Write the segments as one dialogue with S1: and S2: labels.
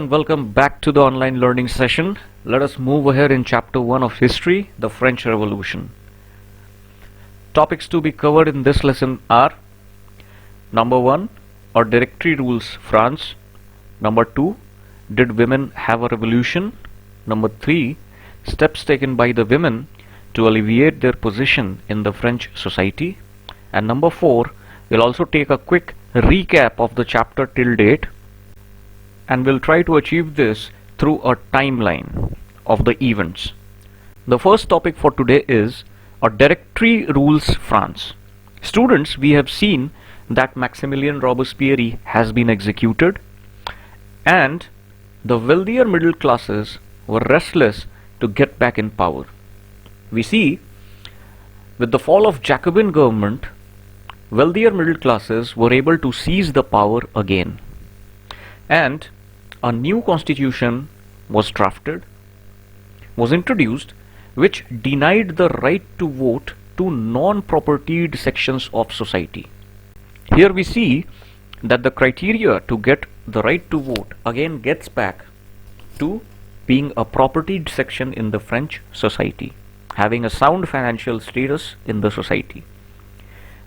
S1: and welcome back to the online learning session. Let us move ahead in chapter 1 of history, the French Revolution. Topics to be covered in this lesson are: number 1, are Directory rules France. Number 2, did women have a revolution? Number 3, steps taken by the women to alleviate their position in the French society. And number 4, we'll also take a quick recap of the chapter till date, and we'll try to achieve this through a timeline of the events. The first topic for today is a Directory rules France. Students, we have seen that Maximilien Robespierre has been executed, and the wealthier middle classes were restless to get back in power. We see, with the fall of Jacobin government, wealthier middle classes were able to seize the power again, and a new constitution was drafted, was introduced, which denied the right to vote to non-propertied sections of society. Here we see that the criteria to get the right to vote again gets back to being a propertied section in the French society, having a sound financial status in the society.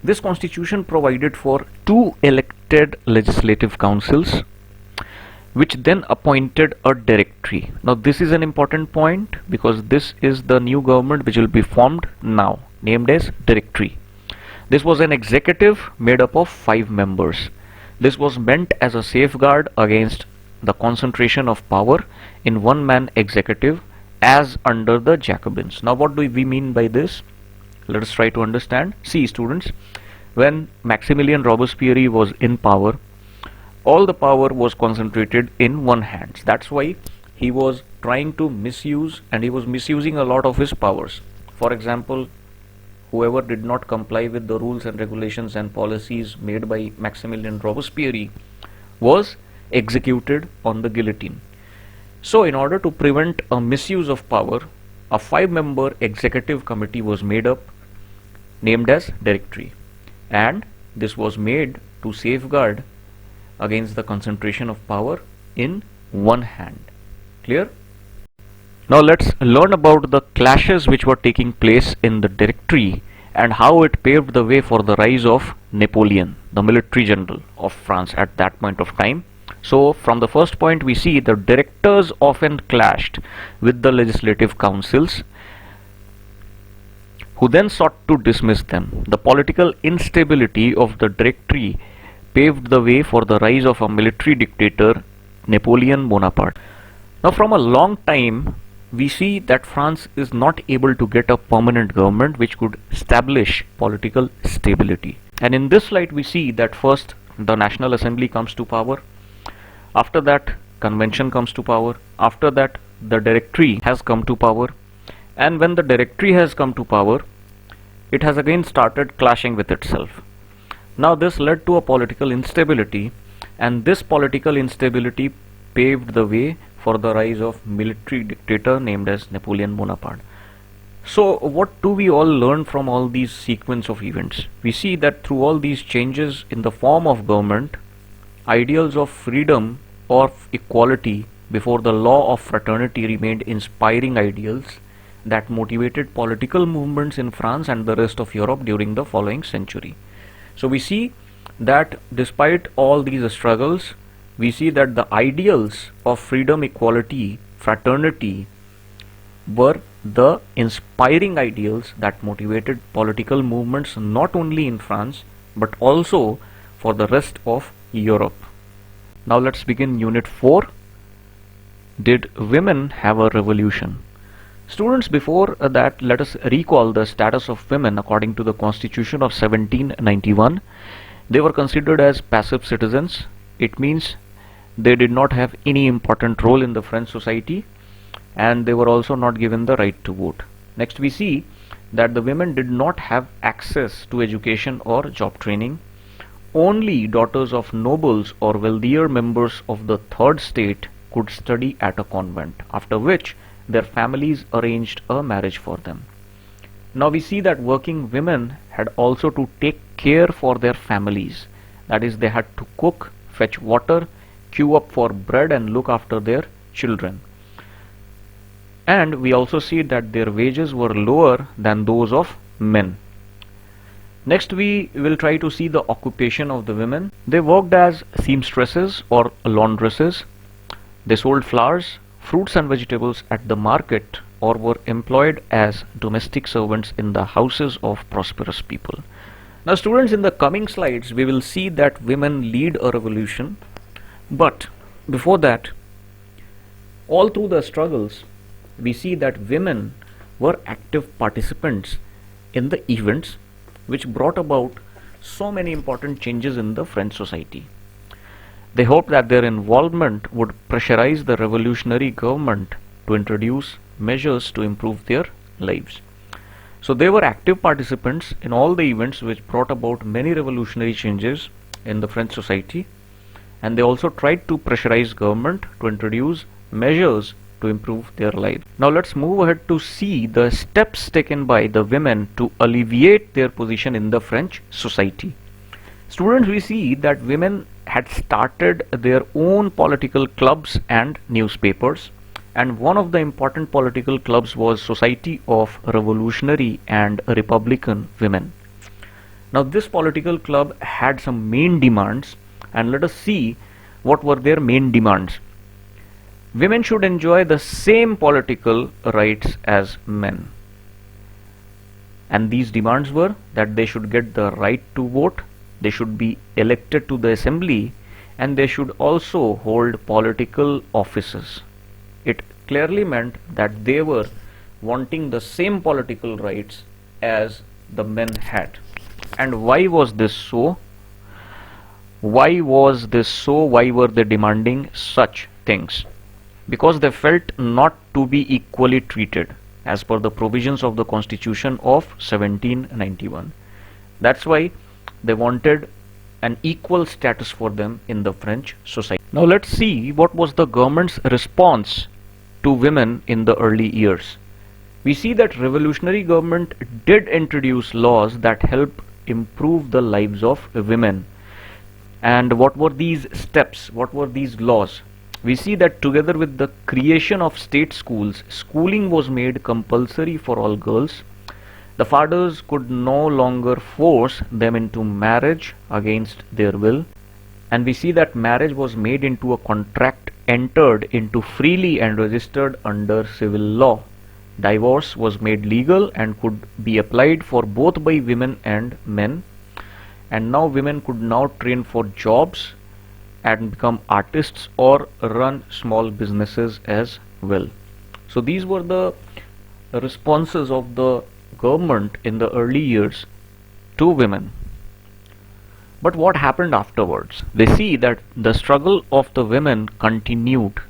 S1: This constitution provided for 2 elected legislative councils, which then appointed a directory. Now this is an important point because this is the new government which will be formed now, named as Directory. This was an executive made up of 5 members. This was meant as a safeguard against the concentration of power in one-man executive as under the Jacobins. Now what do we mean by this? Let us try to understand. See students, when Maximilien Robespierre was in power, all the power was concentrated in one hand. That's why he was trying to misuse, and he was misusing a lot of his powers. For example, whoever did not comply with the rules and regulations and policies made by Maximilien Robespierre was executed on the guillotine. So in order to prevent a misuse of power, a 5-member executive committee was made up, named as Directory, and this was made to safeguard against the concentration of power in one hand. Clear? Now let's learn about the clashes which were taking place in the Directory and how it paved the way for the rise of Napoleon, the military general of France at that point of time. So from the first point we see the directors often clashed with the legislative councils, who then sought to dismiss them. The political instability of the Directory paved the way for the rise of a military dictator, Napoleon Bonaparte. Now from a long time we see that France is not able to get a permanent government which could establish political stability. And in this light we see that first the National Assembly comes to power, after that Convention comes to power, after that the Directory has come to power, and when the Directory has come to power, it has again started clashing with itself. Now this led to a political instability, and this political instability paved the way for the rise of military dictator named as Napoleon Bonaparte. So what do we all learn from all these sequence of events? We see that through all these changes in the form of government, ideals of freedom or equality before the law of fraternity remained inspiring ideals that motivated political movements in France and the rest of Europe during the following century. So we see that despite all these struggles, we see that the ideals of freedom, equality, fraternity were the inspiring ideals that motivated political movements not only in France but also for the rest of Europe. Now let's begin Unit 4. Did women have a revolution? Students, before that, let us recall the status of women according to the Constitution of 1791. They were considered as passive citizens. It means they did not have any important role in the French society, and they were also not given the right to vote. Next we see that the women did not have access to education or job training. Only daughters of nobles or wealthier members of the third state could study at a convent, after which their families arranged a marriage for them. Now we see that working women had also to take care for their families. That is, they had to cook, fetch water, queue up for bread and look after their children. And we also see that their wages were lower than those of men. Next, we will try to see the occupation of the women. They worked as seamstresses or laundresses. They sold flowers, fruits and vegetables at the market, or were employed as domestic servants in the houses of prosperous people. Now students, in the coming slides we will see that women lead a revolution, but before that, all through the struggles we see that women were active participants in the events which brought about so many important changes in the French society. They hoped that their involvement would pressurize the revolutionary government to introduce measures to improve their lives. So they were active participants in all the events which brought about many revolutionary changes in the French society, and they also tried to pressurize government to introduce measures to improve their lives. Now let's move ahead to see the steps taken by the women to alleviate their position in the French society. Students, we see that women had started their own political clubs and newspapers, and one of the important political clubs was Society of Revolutionary and Republican Women. Now this political club had some main demands, and let us see what were their main demands. Women should enjoy the same political rights as men, and these demands were that they should get the right to vote, they should be elected to the assembly, and they should also hold political offices. It clearly meant that they were wanting the same political rights as the men had. And why was this so? Why was this so? Why were they demanding such things? Because they felt not to be equally treated as per the provisions of the Constitution of 1791. That's why they wanted an equal status for them in the French society. Now let's see what was the government's response to women in the early years. We see that revolutionary government did introduce laws that help improve the lives of women. And what were these steps? What were these laws? We see that together with the creation of state schools, schooling was made compulsory for all girls. The fathers could no longer force them into marriage against their will. And we see that marriage was made into a contract entered into freely and registered under civil law. Divorce was made legal and could be applied for both by women and men. And now women could now train for jobs and become artists or run small businesses as well. So these were the responses of the government in the early years to women. But what happened afterwards? They see that the struggle of the women continued.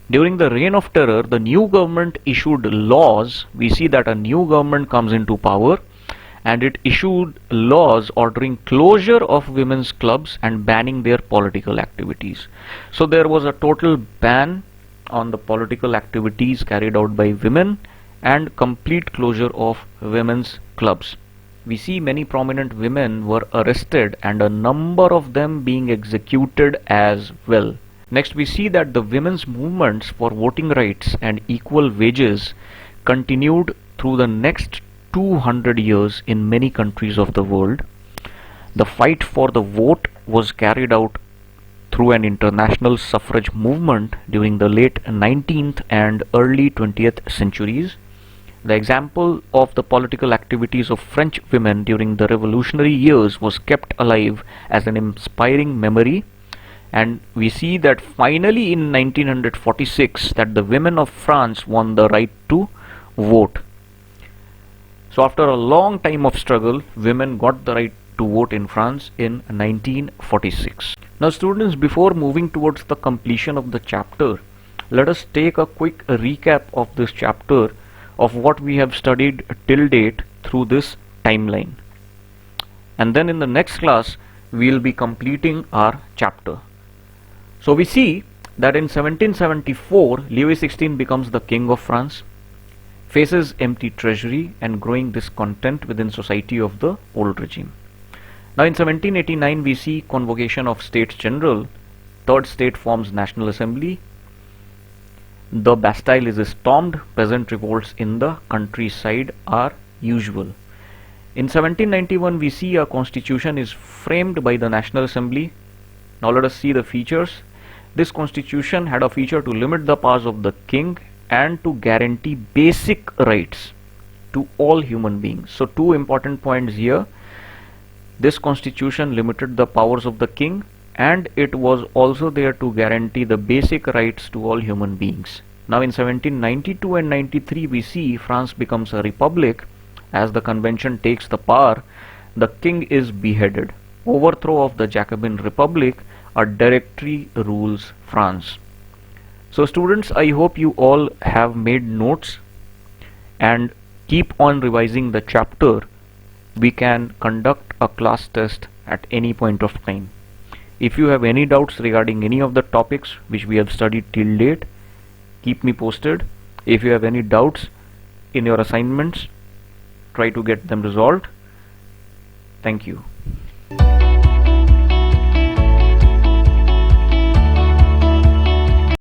S1: During the reign of terror, the new government issued laws. We see that a new government comes into power, and it issued laws ordering closure of women's clubs and banning their political activities. So there was a total ban on the political activities carried out by women and complete closure of women's clubs. We see many prominent women were arrested and a number of them being executed as well. Next, we see that the women's movements for voting rights and equal wages continued through the next 200 years in many countries of the world. The fight for the vote was carried out through an international suffrage movement during the late 19th and early 20th centuries. The example of the political activities of French women during the revolutionary years was kept alive as an inspiring memory, and we see that finally in 1946 that the women of France won the right to vote. So after a long time of struggle, women got the right to vote in France in 1946. Now students, before moving towards the completion of the chapter, let us take a quick recap of this chapter of what we have studied till date through this timeline. And then in the next class, we will be completing our chapter. So we see that in 1774, Louis XVI becomes the King of France, faces empty treasury and growing discontent within society of the old regime. Now in 1789 we see convocation of States General Third state forms National Assembly. The Bastille is stormed. Peasant revolts in the countryside are usual. In 1791 we see a constitution is framed by the National Assembly. Now let us see the features. This constitution had a feature to limit the powers of the king and to guarantee basic rights to all human beings. So two important points here. This constitution limited the powers of the king and it was also there to guarantee the basic rights to all human beings. Now in 1792 and 93 we see France becomes a republic. As the convention takes the power, the king is beheaded. Overthrow of the Jacobin Republic, a directory rules France. So students, I hope you all have made notes and keep on revising the chapter. We can conduct a class test at any point of time. If you have any doubts regarding any of the topics which we have studied till date, keep me posted. If you have any doubts in your assignments, try to get them resolved. Thank you.